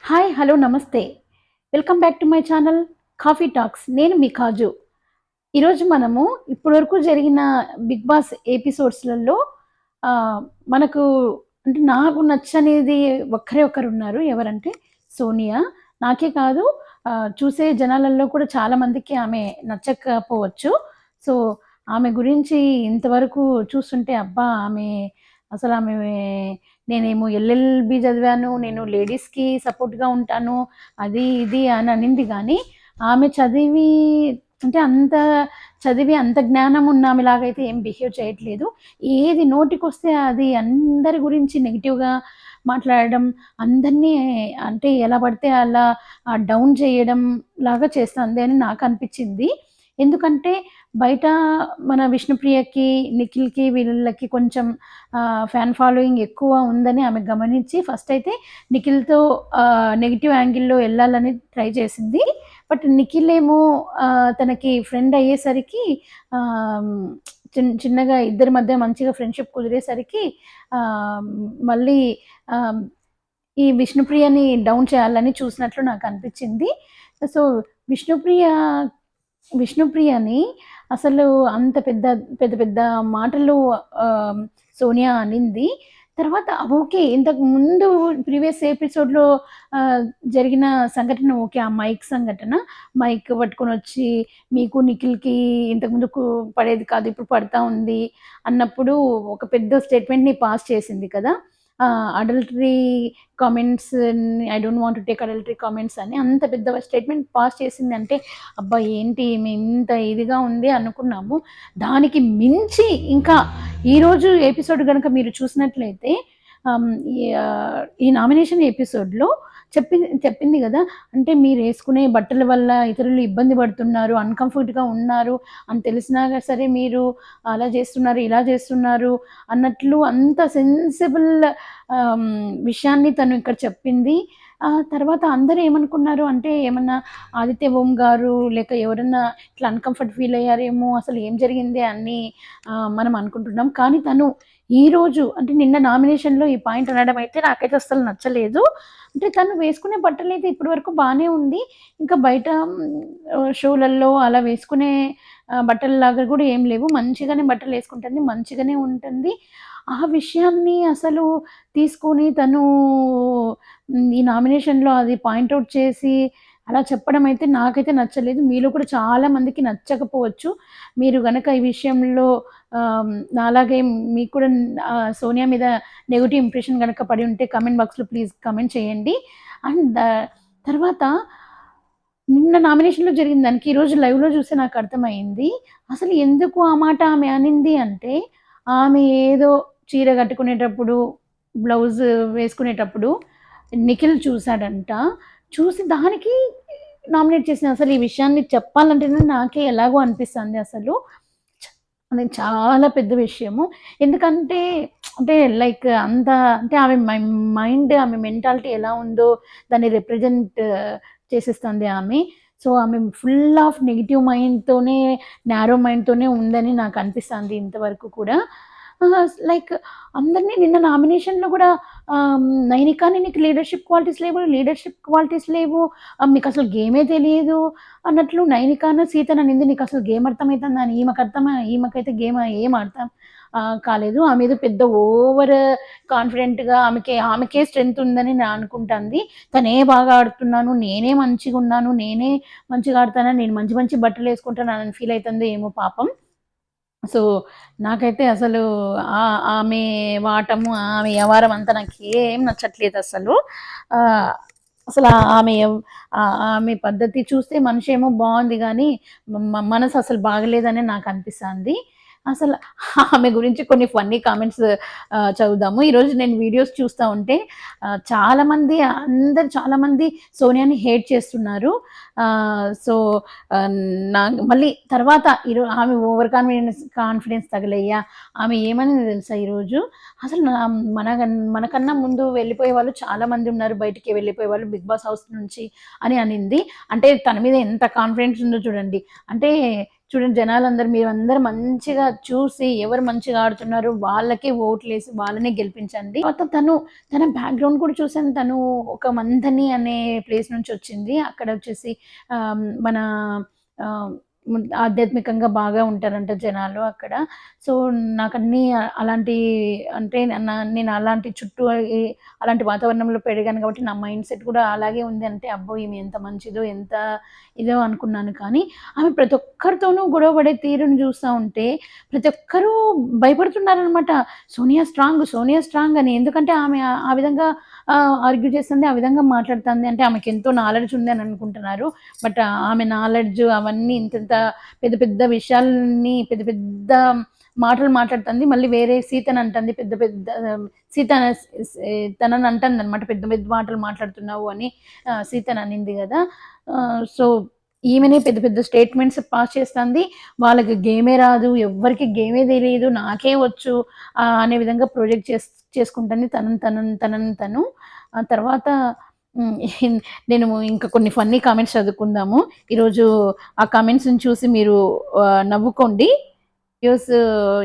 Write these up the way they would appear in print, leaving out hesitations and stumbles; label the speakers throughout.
Speaker 1: Hi hello నమస్తే. Welcome back to my channel coffee talks. నేను మీ కాజు. ఈరోజు మనము ఇప్పటివరకు జరిగిన 'బిగ్ బాస్' ఎపిసోడ్స్‌లలో మనకు అంటే నాకు నచ్చనిది ఒక్కరే ఒక్కరున్నారు. ఎవరంటే సోనియా. నాకే కాదు చూసే జనాలలో కూడా చాలా మందికి ఆమె నచ్చకపోవచ్చు. సో, ఆమె గురించి ఇంతవరకు చూస్తుంటే అబ్బా! అసలామె నేనేమో ఎల్ఎల్‌బి చదివాను. నేను లేడీస్‌కి సపోర్ట్‌గా ఉంటాను. అది ఇది అని అనింది గానీ, ఆమె చదివి అంటే అంత చదివి అంత జ్ఞానం ఉన్న ఆమెలాగైతే ఏం బిహేవ్ చేయట్లేదు. ఏది నోటికొస్తే అది అందరి గురించి నెగెటివ్‌గా మాట్లాడడం, అందరినీ అంటే ఎలా పడితే అలా డౌన్ చేయడం లాగా చేస్తుంది అని నాకనిపిచ్చింది. ఎందుకంటే బయట మన విష్ణుప్రియకి, నిఖిల్‌కి వీళ్ళకి కొంచెం ఫ్యాన్ ఫాలోయింగ్ ఎక్కువ ఉందని ఆమె గమనించి ఫస్టయితే నిఖిల్‌తో నెగెటివ్ యాంగిల్‌లో ఎళ్ళాలని ట్రై చేసింది. బట్ నిఖిల్ ఏమో తనకి ఫ్రెండ్ అయ్యేసరికి ఆహ్, చిన్నగా ఇద్దరి మధ్య మంచిగా ఫ్రెండ్‌షిప్ కుదిరేసరికి ఆహ్, మళ్ళీ ఆహ్, ఈ విష్ణుప్రియని డౌన్ చేయాలని చూసినట్లు నాకనిపిచ్చింది. సో, విష్ణుప్రియ విష్ణుప్రియని అసలు అంత పెద్ద పెద్ద పెద్ద మాటలు ఆహ్, సోనియా అనింది. తర్వాత ఓకే. ఇంతకు ముందు ప్రీవియస్ ఎపిసోడ్‌లో ఆహ్, జరిగిన సంఘటన ఓకే. ఆ మైక్ సంఘటన. మైక్ పట్టుకొనొచ్చి మీకు నిఖిల్‌కి ఇంతకుముందు పడేది కాదు. ఇప్పుడు పడతా ఉంది అన్నప్పుడు ఒక పెద్ద స్టేట్మెంట్‌ని పాస్ చేసింది కదా! Adultery comments I don't want to take adultery comments అని అంత పెద్ద స్టేట్మెంట్ పాస్ చేసిందంటే అబ్బా! ఏంటి ఈమె ఇంత ఇదిగా ఉంది అనుకున్నాము. దానికి మించి ఇంకా ఈరోజు ఎపిసోడ్ గనక మీరు చూసినట్లయితే ఈ నామినేషన్ ఎపిసోడ్‌లో చెప్పింది గదా! అంటే మీరేసుకునే బట్టల వల్ల ఇతరులు ఇబ్బంది పడుతున్నారు, అన్‌కంఫర్ట్‌గా ఉన్నారు అని తెలిసినా సరే మీరు అలా చేస్తున్నారు, ఇలా చేస్తున్నారు అన్నట్లు అంత సెన్సిబుల్ విషయాన్ని తను ఇక్కడ చెప్పింది. తర్వాత అందరూ ఏమనుకున్నారు అంటే ఏమన్నా ఆదిత్య ఓం గారు లేక ఎవరన్నా ఇట్లా అన్‌కంఫర్ట్ ఫీల్ అయ్యారేమో, అసలు ఏం జరిగింది అని మనం అనుకుంటున్నాం. కానీ తను ఈరోజు అంటే నిన్న నామినేషన్‌లో ఈ పాయింట్ అనడం అయితే నాకైతే అస్సలు నచ్చలేదు. అంటే తను వేసుకునే బట్టలైతే ఇప్పటి వరకు బానే ఉంది. ఇంకా బయట షోలల్లో అలా వేసుకునే బట్టల్లాగా గూడా ఏం లేవు. మంచిగానే బట్టలేసుకుంటుంది. మంచిగానే ఉంటుంది. ఆ విషయాన్ని అసలు తీసుకొని తను ఈ నామినేషన్‌లో అది పాయింట్ ఔట్ చేసి అలా చెప్పడం అయితే నాకైతే నచ్చలేదు. మీలో కూడా చాలా మందికి నచ్చకపోవచ్చు. మీరు గనక ఈ విషయంలో నాలాగే మీకు కూడా సోనియా మీద నెగెటివ్ ఇంప్రెషన్ గనక పడి ఉంటే కామెంట్ బాక్స్‌లో ప్లీజ్ కామెంట్ చేయండి. అండ్ తర్వాత నిన్న నామినేషన్‌లో జరిగిన దానికి ఈరోజు లైవ్‌లో చూస్తే నాకర్థమైంది. అసలు ఎందుకు ఆ మాట ఆమె అనింది అంటే, ఆమె ఏదో చీర కట్టుకునేటప్పుడు, బ్లౌజ్ వేసుకునేటప్పుడు నిఖిల్ చూసాడంట. చూసి దానికి నామినేట్ చేసింది. అసలు ఈ విషయాన్ని చెప్పాలంటేనే నాకే ఎలాగో అనిపిస్తుంది అసలు. అది చాలా పెద్ద విషయము. ఎందుకంటే అంటే లైక్ అంత అంటే ఆమె మైండ్, ఆమె మెంటాలిటీ ఎలా ఉందో దాన్ని రిప్రజెంట్ చేసేస్తుంది ఆమె. సో, ఆమె ఫుల్ ఆఫ్ నెగెటివ్ మైండ్‌తోనే, నారో మైండ్‌తోనే ఉందని నాకనిపిస్తుంది ఇంతవరకు కూడా. లైక్ అందరిని నిన్న నామినేషన్‌లో గూడా నైనికాని నీకు లీడర్‌షిప్ క్వాలిటీస్ లేవు. మీకసలు గేమే తెలియదు అన్నట్లు నైనికాను, సీతను అనింది. నీకసలు గేమ్ అర్థమైతుందా అని ఈమెకైతే గేమ్ ఏం అర్థం కాలేదు. ఆమె ఏదో పెద్ద ఓవర్ కాన్ఫిడెంట్‌గా ఆమెకే స్ట్రెంత్ ఉందని అనుకుంటాంది. తనే బాగా ఆడుతున్నాను, నేనే మంచిగున్నాను, నేనే మంచిగా ఆడతానని, నేను మంచి మంచి బట్టలేసుకుంటానని ఫీల్ అయితుందో ఏమో పాపం. సో, నాకైతే అసలు ఆమె వాటము, ఆమె వ్యవహారం అంతా నాకేం నచ్చట్లేదసలు. ఆహ్, అసలు ఆమె పద్ధతి చూస్తే మనిషేమో బావుంది గానీ, మనసు అసలు బాగలేదనే నాకనిపిస్తాంది. అసలు ఆమె గురించి కొన్ని ఫన్నీ కామెంట్స్ చదువుదాము. ఈరోజు నేను వీడియోస్ చూస్తా ఉంటే చాలామంది సోనియాని హేట్ చేస్తున్నారు. సో, ఆహ్, నా మళ్ళీ తర్వాత ఆమె ఓవర్ కాన్ఫిడెన్స్ తగిలయ్యా ఆమె ఏమనిందో తెలుసా ఈరోజు? అసలు మన మనకన్నా ముందు వెళ్ళిపోయే వాళ్ళు చాలామంది ఉన్నారు. బయటికి వెళ్ళిపోయేవాళ్ళు 'బిగ్ బాస్' హౌస్ నుంచి అని అనింది. అంటే తన మీద ఎంత కాన్ఫిడెన్స్ ఉందో చూడండి. అంటే చూడండి జనాలందరూ మీరందరూ మంచిగా చూసి ఎవరు మంచిగా ఆడుతున్నారు వాళ్ళకే ఓట్లేసి వాళ్ళనే గెలిపించండి. తర్వాత తన బ్యాక్‌గ్రౌండ్ కూడా చూసాను. తను ఒక మంథని అనే ప్లేస్ నుంచి వచ్చింది. అక్కడ వచ్చేసి మన ఆహ్, ఆధ్యాత్మికంగా బాగా ఉంటారంట జనాలు అక్కడ. సో, నాకన్నీ అలాంటి అంటే నేను అలాంటి చుట్టూ అలాంటి వాతావరణంలో పెరిగాను కాబట్టి నా మైండ్ సెట్ కూడా అలాగే ఉంది. అంటే అబ్బో! ఈమె ఎంత మంచిదో, ఎంత ఇదో అనుకున్నాను. కానీ ఆమె ప్రతి ఒక్కరితోనూ గొడవ పడే తీరును చూస్తా ఉంటే ప్రతి ఒక్కరూ భయపడుతున్నారనమాట. సోనియా స్ట్రాంగ్, సోనియా స్ట్రాంగ్ అని. ఎందుకంటే ఆమె ఆ విధంగా ఆర్గ్యూ చేస్తుంది, ఆ విధంగా మాట్లాడుతుంది. అంటే ఆమెకెంతో నాలెడ్జ్ ఉంది అని అనుకుంటున్నారు. బట్ ఆమె నాలెడ్జ్ అవన్నీ ఇంతింత పెద్ద పెద్ద విషయాల్ని పెద్ద పెద్ద మాటలు మాట్లాడుతుంది. మళ్ళీ వేరే సీతని అంటుంది. పెద్ద పెద్ద సీత తనని అంటుందనమాట. పెద్ద పెద్ద మాటలు మాట్లాడుతున్నావు అని సీతని అనింది గదా! సో, ఈమెనే పెద్ద పెద్ద స్టేట్మెంట్స్ పాస్ చేస్తుంది. వాళ్ళకి గేమే రాదు. ఎవ్వరికీ గేమే తెలీదు. నాకే వచ్చు అనే విధంగా ప్రొజెక్ట్ చేసుకుంటుంది తనని తను. ఆ తర్వాత నేను ఇంకా కొన్ని ఫన్నీ కామెంట్స్ చదువుకుందాము. ఈరోజు ఆ కామెంట్స్‌ని చూసి మీరు నవ్వుకోండి.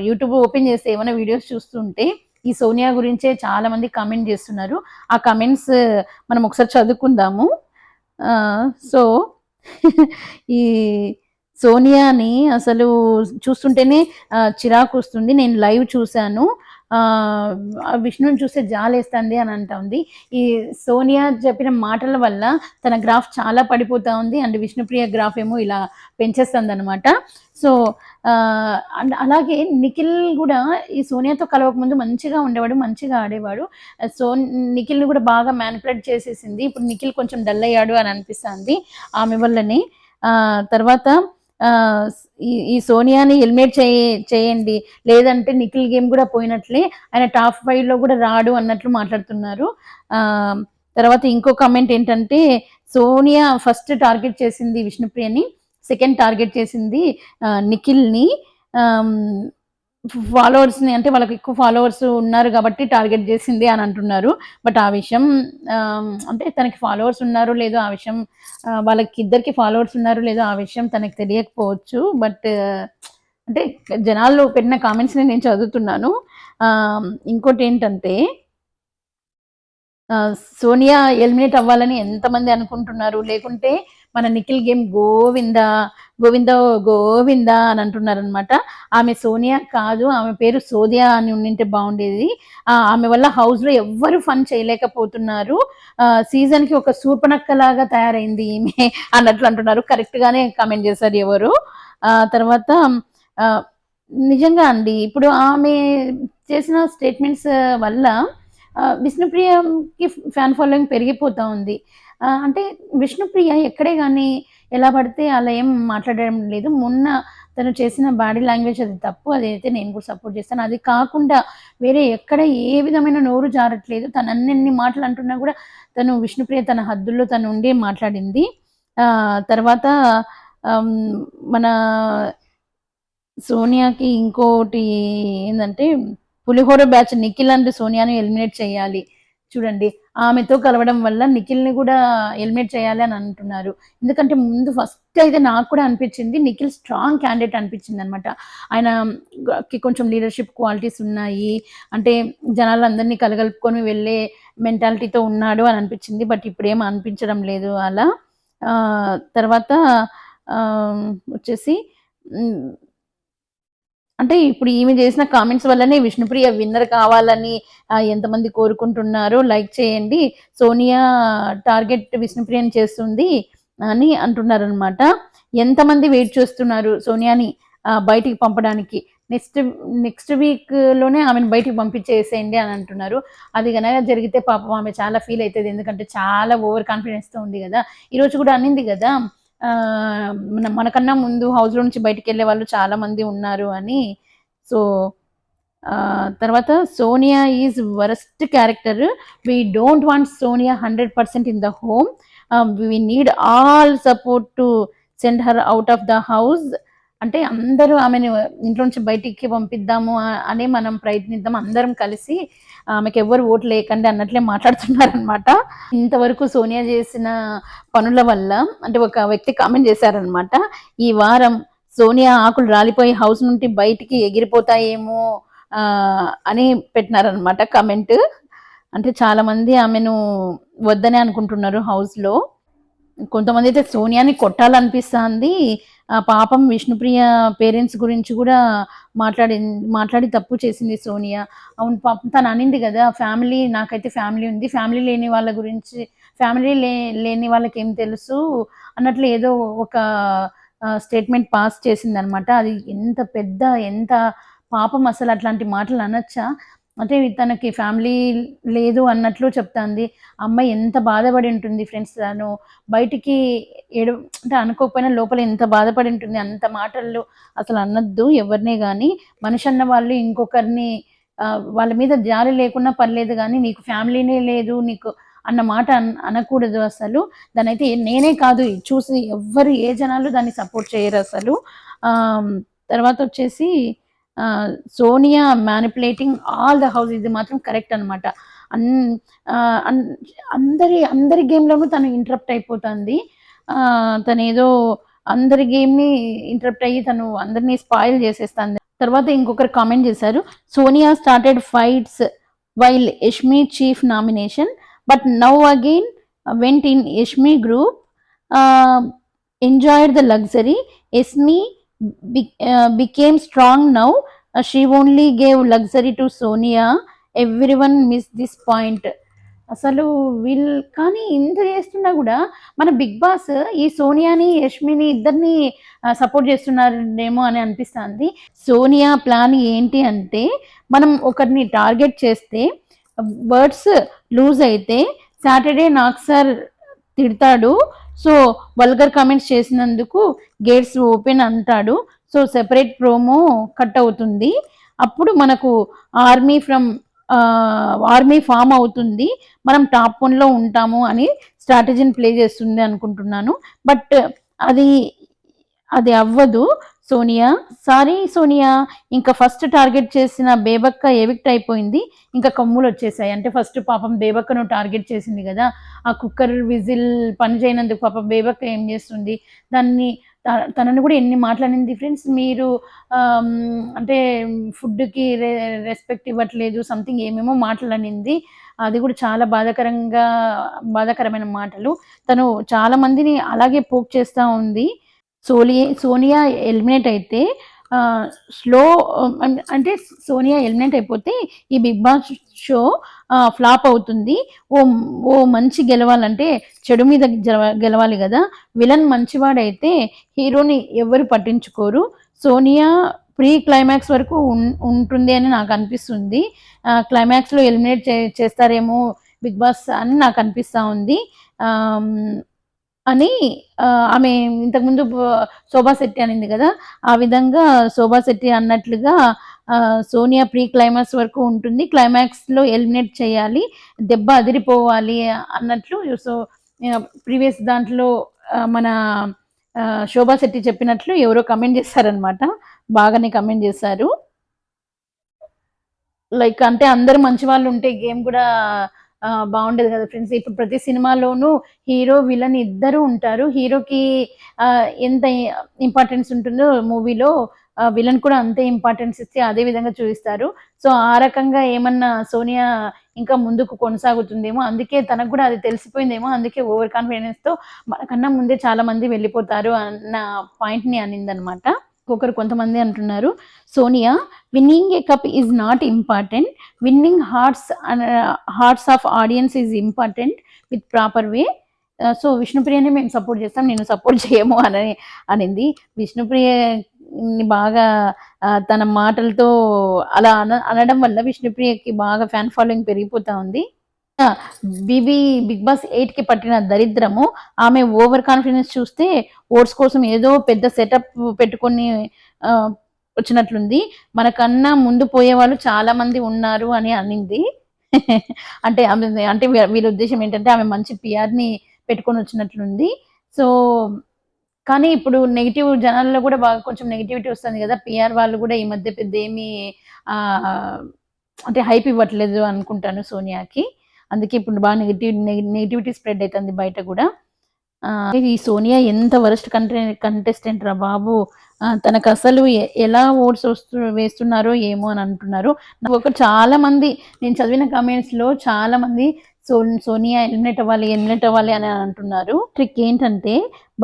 Speaker 1: యూట్యూబ్ ఓపెన్ చేస్తే ఏమైనా వీడియోస్ చూస్తుంటే ఈ సోనియా గురించే చాలా మంది కామెంట్ చేస్తున్నారు. ఆ కామెంట్స్ మనం ఒకసారి చదువుకుందాము. సో, ఈ సోనియాని అసలు చూస్తుంటేనే చిరాకొస్తుంది. నేను లైవ్ చూసాను. విష్ణుని చూస్తే జాలేస్తుంది అని అంటోంది. ఈ సోనియా చెప్పిన మాటల వల్ల తన గ్రాఫ్ చాలా పడిపోతా ఉంది. అండ్ విష్ణుప్రియ గ్రాఫ్ ఏమో ఇలా పెంచేస్తుందనమాట. సో, అండ్ అలాగే నిఖిల్ కూడా ఈ సోనియాతో కలవకముందు మంచిగా ఉండేవాడు, మంచిగా ఆడేవాడు. నిఖిల్‌ని కూడా బాగా మ్యానిపులేట్ చేసేసింది. ఇప్పుడు నిఖిల్ కొంచెం డల్ అయ్యాడు అని అనిపిస్తుంది ఆమె వల్లనే. తర్వాత ఈ సోనియాని ఎలిమినేట్ చేయండి, లేదంటే నిఖిల్ గేమ్ కూడా పోయినట్లే, ఆయన టాప్ 5లో కూడా రాడు అన్నట్లు మాట్లాడుతున్నారు. తర్వాత ఇంకో కామెంట్ ఏంటంటే సోనియా ఫస్ట్ టార్గెట్ చేసింది విష్ణుప్రియని, సెకండ్ టార్గెట్ చేసింది నిఖిల్‌ని. ఫాలోవర్స్‌ని అంటే వాళ్ళకి ఎక్కువ ఫాలోవర్స్ ఉన్నారు కాబట్టి టార్గెట్ చేసింది అని అంటున్నారు. బట్ ఆ విషయం అంటే తనకి ఫాలోవర్స్ ఉన్నారో లేదో ఆ విషయం వాళ్ళకిద్దరికి ఫాలోవర్స్ ఉన్నారో లేదో ఆ విషయం తనకి తెలియకపోవచ్చు. బట్ అంటే జనాలు పెట్టిన కామెంట్స్‌ని నేను చదువుతున్నాను. ఇంకోటేంటంటే సోనియా ఎలిమినేట్ అవ్వాలని ఎంతమంది అనుకుంటున్నారు. లేకుంటే మన నిఖిల్ గేమ్ గోవిందా, గోవిందో గోవిందా అని అంటున్నారనమాట. ఆమె సోనియా కాదు, ఆమె పేరు సోదియా అని ఉండింటే బాగుండేది. ఆమె వల్ల హౌస్‌లో ఎవ్వరు ఫన్ చేయలేకపోతున్నారు. సీజన్‌కి ఒక శూర్పణఖలాగా తయారైంది ఈమె అన్నట్లు అంటున్నారు. కరెక్ట్‌గానే కామెంట్ చేశారు ఎవరో. తర్వాత నిజంగా అండి ఇప్పుడు ఆమె చేసిన స్టేట్మెంట్స్ వల్ల విష్ణుప్రియకి ఫ్యాన్ ఫాలోయింగ్ పెరిగిపోతా ఉంది. అంటే విష్ణుప్రియ ఎక్కడే గానీ ఎలా పడితే అలా ఏం మాట్లాడడం లేదు. మొన్న తను చేసిన బాడీ లాంగ్వేజ్ అది తప్పు. అదైతే నేను కూడా సపోర్ట్ చేస్తాను. అది కాకుండా వేరే ఎక్కడ ఏ విధమైన నోరు జారట్లేదు. తను అన్నెన్ని మాటలు అంటున్నా కూడా తను విష్ణుప్రియ తన హద్దుల్లో తను ఉండి మాట్లాడింది. తర్వాత మన సోనియాకి ఇంకోటి ఏందంటే పులిహోర బ్యాచ్ నిఖిల్ అండ్ సోనియాని ఎలిమినేట్ చేయాలి. చూడండి ఆమెతో కలవడం వల్ల నిఖిల్‌ని కూడా ఎలిమినేట్ చేయాలి అని అంటున్నారు. ఎందుకంటే ముందు ఫస్ట్ అయితే నాకు కూడా అనిపించింది నిఖిల్ స్ట్రాంగ్ క్యాండిడేట్ అనిపించిందనమాట. ఆయనకి కొంచెం లీడర్‌షిప్ క్వాలిటీస్ ఉన్నాయి. అంటే జనాలందరినీ కలగలుపుకొని వెళ్ళే మెంటాలిటీతో ఉన్నాడు అని అనిపించింది. బట్ ఇప్పుడేం అనిపించడం లేదు అలా. తర్వాత వచ్చేసి అంటే ఇప్పుడు ఈమె చేసిన కామెంట్స్ వల్లనే విష్ణుప్రియ విన్నర్ కావాలని ఎంతమంది కోరుకుంటున్నారో లైక్ చేయండి. సోనియా టార్గెట్ విష్ణుప్రియని చేస్తుంది అని అంటున్నారనమాట. ఎంతమంది వెయిట్ చేస్తున్నారు సోనియాని బయటికి పంపడానికి. నెక్స్ట్ వీక్‌లోనే ఆమెను బయటికి పంపించేసేయండి అని అంటున్నారు. అది గనక జరిగితే పాపం ఆమె చాలా ఫీల్ అయితది. ఎందుకంటే చాలా ఓవర్ కాన్ఫిడెన్స్‌తో ఉంది గదా! ఈరోజు కూడా అనింది గదా! మనకన్నా ముందు హౌస్‌లో నుంచి బయటికెళ్ళే వాళ్ళు చాలా మంది ఉన్నారు అని. సో, తర్వాత Sonia is worst character. We don't want Sonia 100% in the home. We need all support to send her out of the house. అంటే అందరూ ఆమెను ఇంట్లో నుంచి బయటికి పంపిద్దాము అని మనం ప్రయత్నిద్దాం. అందరం కలిసి ఆమెకెవ్వరు ఓట్లు లేకండి అన్నట్లే మాట్లాడుతున్నారనమాట. ఇంతవరకు సోనియా చేసిన పనుల వల్ల అంటే ఒక వ్యక్తి కామెంట్ చేశారనమాట. ఈ వారం సోనియా ఆకులు రాలిపోయి హౌస్ నుండి బయటికి ఎగిరిపోతాయేమో అని పెట్టినారనమాట కమెంట్. అంటే చాలా మంది ఆమెను వద్దనే అనుకుంటున్నారు హౌస్ లో. కొంతమంది అయితే సోనియాని కొట్టాలనిపిస్తుంది. పాపం విష్ణుప్రియ పేరెంట్స్ గురించి కూడా మాట్లాడి తప్పు చేసింది సోనియా. అవును పాపం తను అనింది కదా, ఫ్యామిలీ, నాకైతే ఫ్యామిలీ ఉంది, ఫ్యామిలీ లేని వాళ్ళ గురించి, ఫ్యామిలీ లేని వాళ్ళకి ఏం తెలుసు అన్నట్లు ఏదో ఒక స్టేట్మెంట్ పాస్ చేసింది అనమాట. అది ఎంత పాపం అసలు అట్లాంటి మాటలు అనొచ్చా? అంటే తనకి ఫ్యామిలీ లేదు అన్నట్లు చెప్తాంది. అమ్మాయి ఎంత బాధపడి ఉంటుంది ఫ్రెండ్స్. తను బయటికి అంటే అనుకోకపోయినా లోపల ఎంత బాధపడి ఉంటుంది. అంత మాటలు అసలు అనొద్దు ఎవరినే కానీ. మనిషి అన్న వాళ్ళు ఇంకొకరిని వాళ్ళ మీద జాలి లేకున్నా పర్లేదు కానీ నీకు ఫ్యామిలీనే లేదు నీకు అన్న మాట అనకూడదు అసలు. దాని అయితే నేనే కాదు, చూసి ఎవ్వరు ఏ జనాలు దాన్ని సపోర్ట్ చేయరు అసలు. తర్వాత వచ్చేసి Sonia manipulating all the house, ఇది మాత్రం కరెక్ట్ అనమాట. అందరి గేమ్లోనూ తను ఇంటరప్ట్ అయిపోతుంది. తను ఏదో అందరి గేమ్ని ఇంటరప్ట్ అయ్యి తను అందరినీ స్పాయిల్ చేసేస్తుంది. తర్వాత ఇంకొకరు కామెంట్ చేశారు, Sonia started fights while Yashmi chief nomination but now again went in Yashmi group, enjoyed the luxury, Yashmi became strong now, she only gave luxury to Sonia, everyone missed this point. అసలు వీళ్ళు కానీ ఇంత చేస్తున్నా కూడా మన బిగ్ బాస్ ఈ సోనియాని యష్మిని ఇద్దరిని సపోర్ట్ చేస్తున్నారేమో అని అనిపిస్తుంది. సోనియా ప్లాన్ ఏంటి అంటే, మనం ఒకరిని టార్గెట్ చేస్తే వర్డ్స్ లూజ్ అయితే సాటర్డే నాకు సార్ తిడతాడు, సో వల్గర్ కామెంట్స్ చేసినందుకు గేట్స్ ఓపెన్ అంటాడు, సో సెపరేట్ ప్రోమో కట్ అవుతుంది, అప్పుడు మనకు ఆర్మీ ఫామ్ అవుతుంది, మనం టాప్ 1లో ఉంటాము అని స్ట్రాటజీని ప్లే చేస్తుంది అనుకుంటున్నాను. బట్ అది అవ్వదు సోనియా. సారీ సోనియా, ఇంకా ఫస్ట్ టార్గెట్ చేసిన బేబక్క ఎవిక్ట్ అయిపోయింది, ఇంకా కమ్ములు వచ్చేసాయి. అంటే ఫస్ట్ పాపం బేబక్కను టార్గెట్ చేసింది కదా, ఆ కుక్కర్ విజిల్ పని చేయనందుకు పాపం బేబక్క ఏం చేస్తుంది, తనని కూడా ఎన్ని మాట్లాడింది ఫ్రెండ్స్. మీరు అంటే ఫుడ్కి రెస్పెక్ట్ ఇవ్వట్లేదు, సంథింగ్ ఏమేమో మాట్లాడింది. అది కూడా చాలా బాధాకరమైన మాటలు. తను చాలా మందిని అలాగే పోక్ చేస్తూ ఉంది. సోనియా ఎలిమినేట్ అయితే అంటే సోనియా ఎలిమినేట్ అయిపోతే ఈ బిగ్ బాస్ షో ఫ్లాప్ అవుతుంది. ఓ మంచి గెలవాలంటే చెడు మీద గెలవాలి కదా. విలన్ మంచివాడైతే హీరోని ఎవరు పట్టించుకోరు. సోనియా ప్రీ క్లైమాక్స్ వరకు ఉంటుంది అని నాకు అనిపిస్తుంది. క్లైమాక్స్లో ఎలిమినేట్ చేస్తారేమో బిగ్ బాస్ అని నాకు అనిపిస్తూ ఉంది అని ఆమె ఇంతకుముందు శోభా శెట్టి అనింది కదా, ఆ విధంగా శోభా శెట్టి అన్నట్లుగా సోనియా ప్రీ క్లైమాక్స్ వరకు ఉంటుంది, క్లైమాక్స్లో ఎలిమినేట్ చేయాలి, దెబ్బ అదిరిపోవాలి అన్నట్లు. సో ప్రీవియస్ దాంట్లో మన శోభా శెట్టి చెప్పినట్లు ఎవరో కమెంట్ చేశారనమాట, బాగానే కమెంట్ చేశారు. లైక్ అంటే అందరు మంచి వాళ్ళు ఉంటే గేమ్ కూడా బాగుండేది కదా ఫ్రెండ్స్. ఇప్పుడు ప్రతి సినిమాలోనూ హీరో విలన్ ఇద్దరు ఉంటారు. హీరోకి ఎంత ఇంపార్టెన్స్ ఉంటుందో మూవీలో విలన్ కూడా అంతే ఇంపార్టెన్స్ ఇస్తే అదే విధంగా చూపిస్తారు. సో ఆ రకంగా ఏమన్నా సోనియా ఇంకా ముందుకు కొనసాగుతుందేమో, అందుకే తనకు కూడా అది తెలిసిపోయిందేమో, అందుకే ఓవర్ కాన్ఫిడెన్స్తో మనకన్నా ముందే చాలా మంది వెళ్ళిపోతారు అన్న పాయింట్ని అనిందనమాట. కొంతమంది అంటున్నారు, Sonia winning a cup is not important, winning hearts of audience is important with proper way. So విష్ణుప్రియని మేము సపోర్ట్ చేస్తాం, నేను సపోర్ట్ చేయము అనింది. విష్ణుప్రియని బాగా తన మాటలతో అలా అనడం వల్ల విష్ణుప్రియకి బాగా ఫ్యాన్ ఫాలోయింగ్ పెరిగిపోతా ఉంది. బిగ్ బాస్ 8కి పట్టిన దరిద్రము, ఆమె ఓవర్ కాన్ఫిడెన్స్ చూస్తే ఓట్స్ కోసం ఏదో పెద్ద సెటప్ పెట్టుకొని వచ్చినట్లుంది. మనకన్నా ముందు పోయే వాళ్ళు చాలా మంది ఉన్నారు అని అనింది. అంటే వీళ్ళ ఉద్దేశం ఏంటంటే ఆమె మంచి పిఆర్ని పెట్టుకొని వచ్చినట్లుంది. సో కానీ ఇప్పుడు నెగిటివ్ జనాల్లో కూడా బాగా కొంచెం నెగిటివిటీ వస్తుంది కదా, పిఆర్ వాళ్ళు కూడా ఈ మధ్య పెద్ద ఏమి అంటే హైప్ ఇవ్వట్లేదు అనుకుంటాను సోనియాకి. అందుకే ఇప్పుడు బాగా నెగిటివిటీ స్ప్రెడ్ అవుతుంది బయట కూడా. ఈ సోనియా ఎంత వరస్ట్ కంటెస్టెంట్ రా బాబు. తనకు అసలు ఎలా ఓట్స్ వేస్తున్నారో ఏమో అని అంటున్నారు. నాకు చాలా మంది నేను చదివిన కామెంట్స్ లో చాలా మంది సోనియా ఎలిమినేట్ అవ్వాలి అని అంటున్నారు. ట్రిక్ ఏంటంటే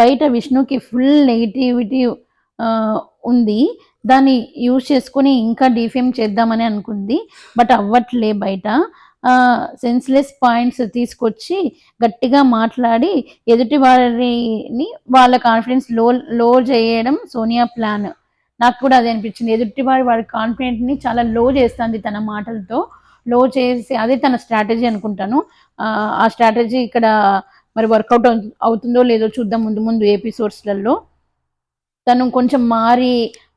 Speaker 1: బయట విష్ణుకి ఫుల్ నెగిటివిటీ ఉంది. దాన్ని యూజ్ చేసుకుని ఇంకా డిఫేమ్ చేద్దామని అనుకుంది. బట్ అవ్వట్లే. బయట సెన్స్లెస్ పాయింట్స్ తీసుకొచ్చి గట్టిగా మాట్లాడి ఎదుటి వారిని వాళ్ళ కాన్ఫిడెన్స్ లో చేయడం సోనియా ప్లాన్. నాకు కూడా అదే అనిపించింది. ఎదుటి వారి కాన్ఫిడెంట్ ని చాలా లో చేస్తుంది తన మాటలతో. లో చేసి అదే తన స్ట్రాటజీ అనుకుంటాను. ఆ స్ట్రాటజీ ఇక్కడ మరి వర్కౌట్ అవుతుందో లేదో చూద్దాం ముందు ముందు ఎపిసోడ్స్లలో. తను కొంచెం మారి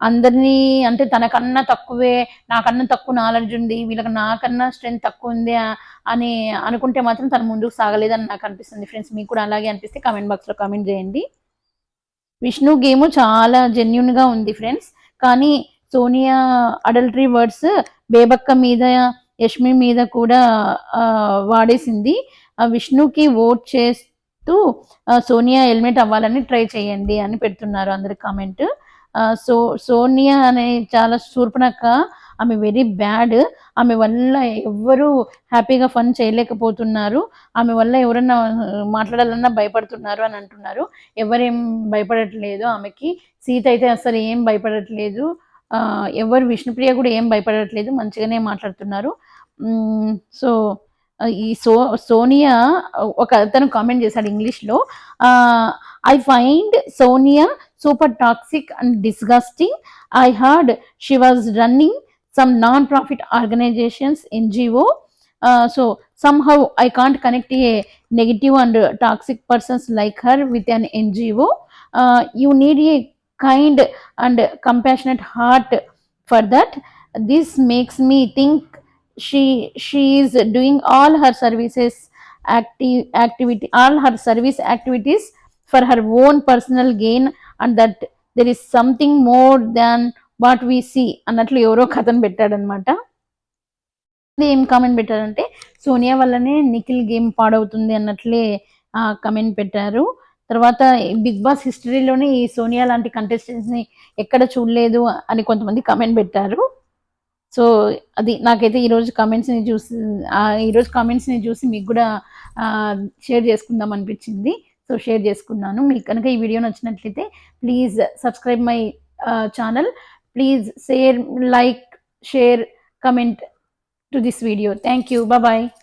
Speaker 1: అందరినీ అంటే తనకన్నా తక్కువే, నాకన్నా తక్కువ నాలెడ్జ్ ఉంది, వీళ్ళకి నాకన్నా స్ట్రెంత్ తక్కువ ఉంది అని అనుకుంటే మాత్రం తను ముందుకు సాగలేదని నాకు అనిపిస్తుంది. ఫ్రెండ్స్, మీకు కూడా అలాగే అనిపిస్తే కామెంట్ బాక్స్లో కామెంట్ చేయండి. విష్ణు గేమ్ చాలా జెన్యున్గా ఉంది ఫ్రెండ్స్. కానీ సోనియా అడల్టరీ వర్డ్స్ బేబక్క మీద, యష్మి మీద కూడా వాడేసింది. విష్ణుకి ఓట్ చేస్తూ సోనియా ఎలిమినేట్ అవ్వాలని ట్రై చేయండి అని పెడుతున్నారు అందరి కామెంట్. సోనియా అనే చాలా శూర్పణఖ, ఆమె వెరీ బ్యాడ్. ఆమె వల్ల ఎవ్వరూ హ్యాపీగా ఫన్ చేయలేకపోతున్నారు. ఆమె వల్ల ఎవరన్నా మాట్లాడాలన్నా భయపడుతున్నారు అని అంటున్నారు. ఎవరేం భయపడట్లేదు ఆమెకి. సీత అయితే అసలు ఏం భయపడట్లేదు. ఎవరు విష్ణుప్రియ కూడా ఏం భయపడట్లేదు, మంచిగానే మాట్లాడుతున్నారు. సో ఈ సోనియా ఒక అతను కామెంట్ చేశాడు ఇంగ్లీష్లో, I find Sonia super toxic and disgusting. I heard she was running some non-profit organizations, NGO. So somehow I can't connect a negative and toxic persons like her with an NGO. You need a kind and compassionate heart for that. This makes me think she is doing all her service activities for her own personal gain, and that there is something more than what we see అన్నట్లు ఎవరో కథను పెట్టాడనమాట. ఏం comment పెట్టారంటే సోనియా వల్లనే Nikhil game పాడవుతుంది అన్నట్లే comment పెట్టారు. తర్వాత big boss హిస్టరీలోనే ఈ సోనియా లాంటి కంటెస్టెంట్స్ని ఎక్కడ చూడలేదు అని కొంతమంది కమెంట్ పెట్టారు. సో అది నాకైతే ఈరోజు కామెంట్స్ని చూసి మీకు కూడా షేర్ చేసుకుందాం అనిపించింది. సో షేర్ చేసుకున్నాను. మీకు కనుక ఈ వీడియో నచ్చినట్లయితే please subscribe my channel. Please share, like, share, comment to this video. Thank you. Bye bye.